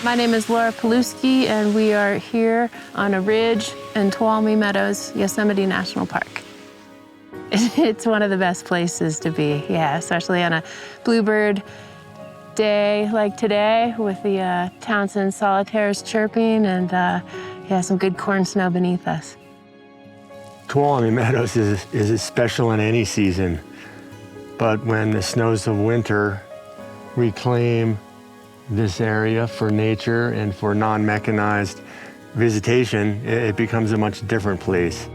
My name is Laura Pilewski, and we are here on a ridge in Tuolumne Meadows, Yosemite National Park. It's one of the best places to be, yeah, especially on a bluebird day like today with the Townsend solitaires chirping and yeah, some good corn snow beneath us. Tuolumne Meadows is special in any season, but when the snows of winter reclaim this area for nature and for non-mechanized visitation, it becomes a much different place.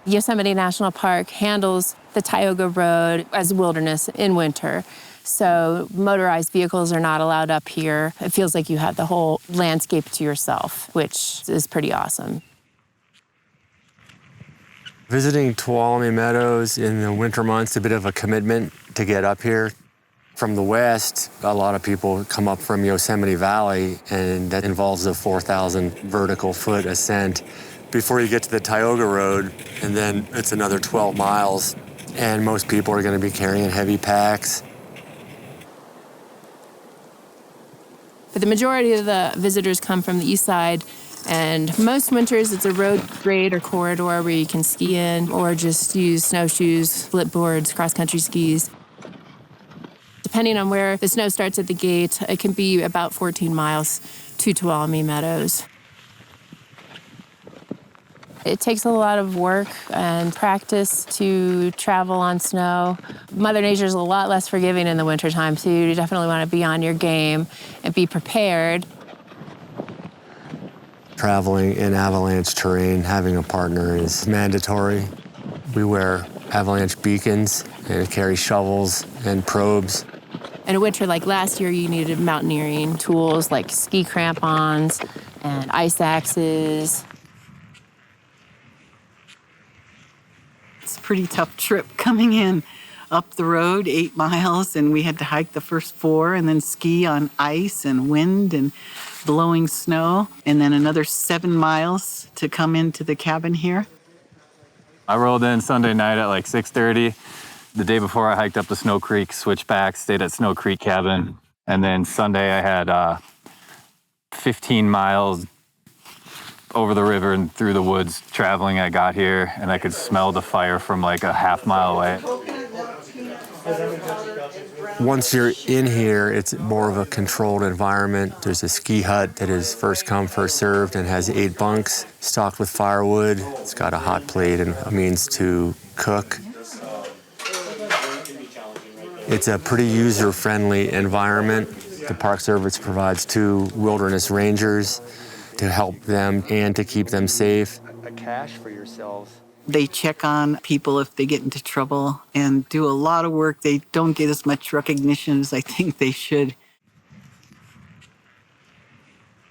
Yosemite National Park handles the Tioga Road as wilderness in winter. So motorized vehicles are not allowed up here. It feels like you have the whole landscape to yourself, which is pretty awesome. Visiting Tuolumne Meadows in the winter months is a bit of a commitment to get up here. From the west, a lot of people come up from Yosemite Valley, and that involves a 4,000 vertical foot ascent before you get to the Tioga Road, and then it's another 12 miles, and most people are going to be carrying heavy packs. But the majority of the visitors come from the east side, and most winters it's a road grade or corridor where you can ski in or just use snowshoes, flip boards, cross-country skis. Depending on where the snow starts at the gate, it can be about 14 miles to Tuolumne Meadows. It takes a lot of work and practice to travel on snow. Mother Nature's a lot less forgiving in the wintertime, so you definitely want to be on your game and be prepared. Traveling in avalanche terrain, having a partner is mandatory. We wear avalanche beacons and carry shovels and probes. In a winter like last year, you needed mountaineering tools like ski crampons and ice axes. It's a pretty tough trip coming in up the road, 8 miles, and we had to hike the first 4 and then ski on ice and wind and blowing snow, and then another 7 miles to come into the cabin here. I rolled in Sunday night at like 6:30. The day before I hiked up to Snow Creek, switched back, stayed at Snow Creek Cabin, and then Sunday I had 15 miles over the river and through the woods traveling. I got here and I could smell the fire from like a half-mile away. Once you're in here, it's more of a controlled environment. There's a ski hut that is first come, first served and has 8 bunks stocked with firewood. It's got a hot plate and a means to cook. It's a pretty user-friendly environment. The Park Service provides 2 wilderness rangers to help them and to keep them safe. A cache for yourselves. They check on people if they get into trouble and do a lot of work. They don't get as much recognition as I think they should.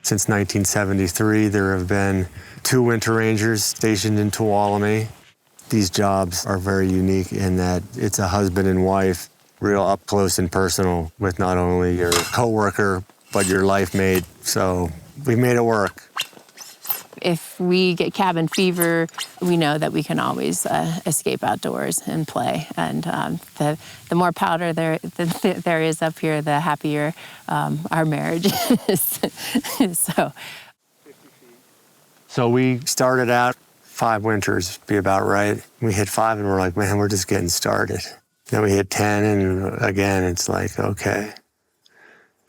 Since 1973, there have been 2 winter rangers stationed in Tuolumne. These jobs are very unique in that it's a husband and wife, real up close and personal with not only your coworker, but your life mate. So we made it work. If we get cabin fever, we know that we can always escape outdoors and play. And the more powder there is up here, the happier our marriage is. So we started out 5 winters, be about right. We hit 5 and we're like, man, we're just getting started. Then we hit 10 and again, it's like, okay.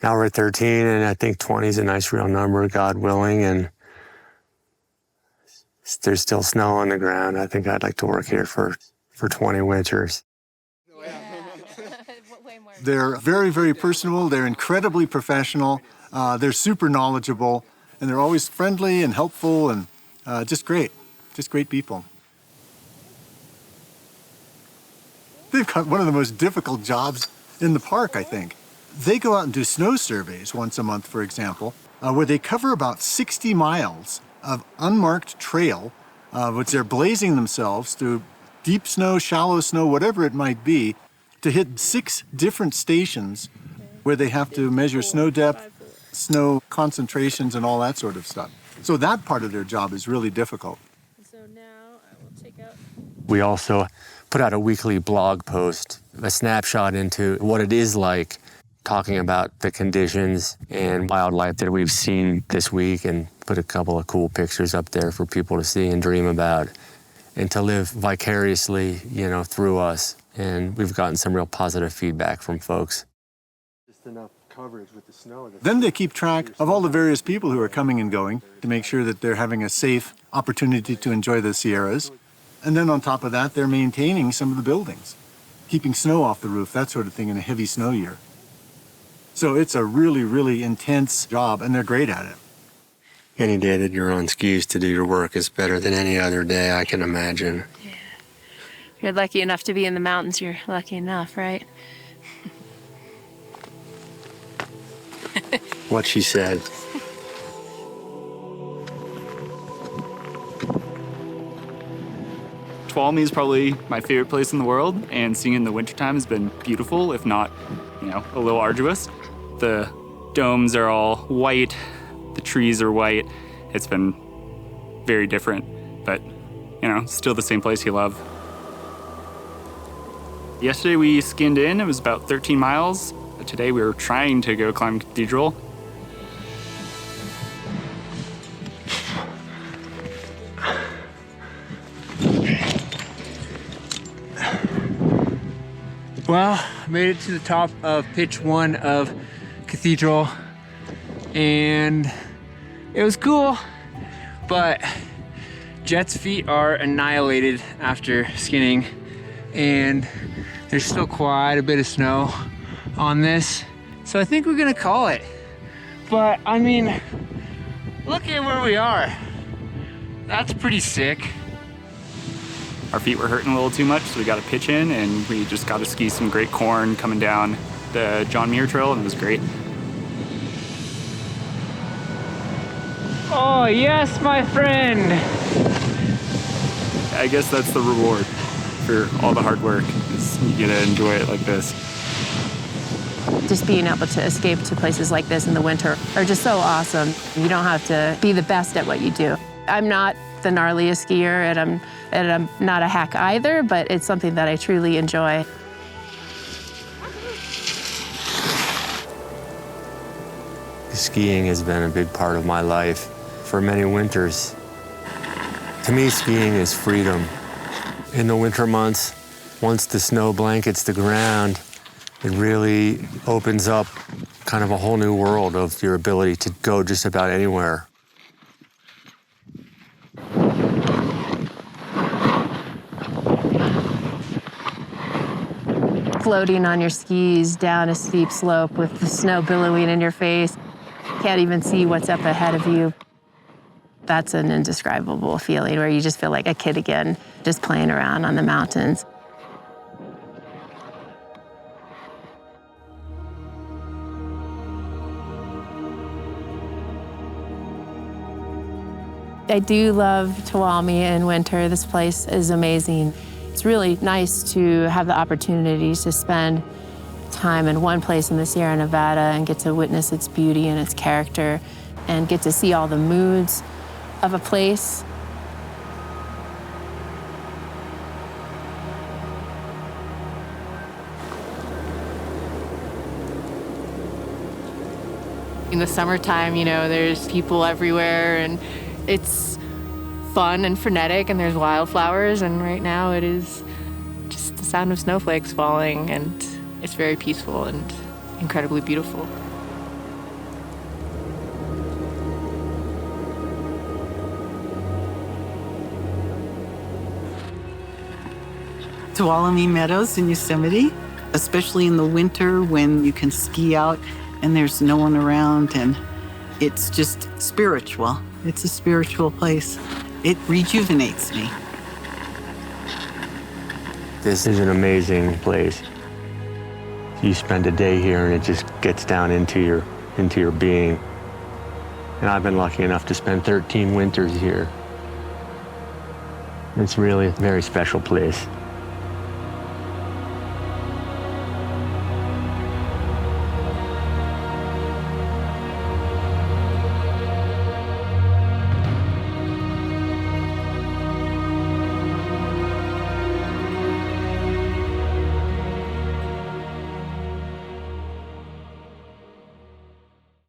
Now we're at 13 and I think 20 is a nice real number, God willing, and there's still snow on the ground. I think I'd like to work here for 20 winters. They're very, very personable. They're incredibly professional. They're super knowledgeable, and they're always friendly and helpful and just great people. They've got one of the most difficult jobs in the park, I think. They go out and do snow surveys once a month, for example, where they cover about 60 miles of unmarked trail, which they're blazing themselves through deep snow, shallow snow, whatever it might be, to hit 6 different stations where they have to measure snow depth, snow concentrations, and all that sort of stuff. So that part of their job is really difficult. We also put out a weekly blog post, a snapshot into what it is like, talking about the conditions and wildlife that we've seen this week, and put a couple of cool pictures up there for people to see and dream about and to live vicariously, through us. And we've gotten some real positive feedback from folks. Just enough coverage with the snow. Then they keep track of all the various people who are coming and going to make sure that they're having a safe opportunity to enjoy the Sierras. And then on top of that, they're maintaining some of the buildings, keeping snow off the roof, that sort of thing in a heavy snow year. So it's a really, really intense job, and they're great at it. Any day that you're on skis to do your work is better than any other day I can imagine. Yeah. If you're lucky enough to be in the mountains, you're lucky enough, right? What she said. Tuolumne is probably my favorite place in the world, and seeing it in the wintertime has been beautiful, if not, a little arduous. The domes are all white, the trees are white. It's been very different, but, still the same place you love. Yesterday we skinned in, it was about 13 miles. Today we were trying to go climb Cathedral. Well, I made it to the top of pitch 1 of Cathedral, and it was cool, but Jet's feet are annihilated after skinning, and there's still quite a bit of snow on this, so I think we're gonna call it. But I mean, look at where we are. That's pretty sick. Our feet were hurting a little too much, so we got to pitch in, and we just got to ski some great corn coming down the John Muir Trail, and it was great. Oh yes, my friend. I guess that's the reward for all the hard work, is you get to enjoy it like this. Just being able to escape to places like this in the winter are just so awesome. You don't have to be the best at what you do. I'm not the gnarliest skier, and I'm not a hack either, but it's something that I truly enjoy. Skiing has been a big part of my life for many winters. To me, skiing is freedom. In the winter months, once the snow blankets the ground, it really opens up kind of a whole new world of your ability to go just about anywhere. Floating on your skis down a steep slope with the snow billowing in your face. Can't even see what's up ahead of you. That's an indescribable feeling where you just feel like a kid again, just playing around on the mountains. I do love Tuolumne in winter. This place is amazing. It's really nice to have the opportunity to spend time in one place in the Sierra Nevada and get to witness its beauty and its character and get to see all the moods of a place. In the summertime, there's people everywhere, and it's fun and frenetic, and there's wildflowers, and right now it is just the sound of snowflakes falling, and it's very peaceful and incredibly beautiful. Tuolumne Meadows in Yosemite, especially in the winter when you can ski out and there's no one around, and it's just spiritual. It's a spiritual place. It rejuvenates me. This is an amazing place. You spend a day here and it just gets down into your being. And I've been lucky enough to spend 13 winters here. It's really a very special place.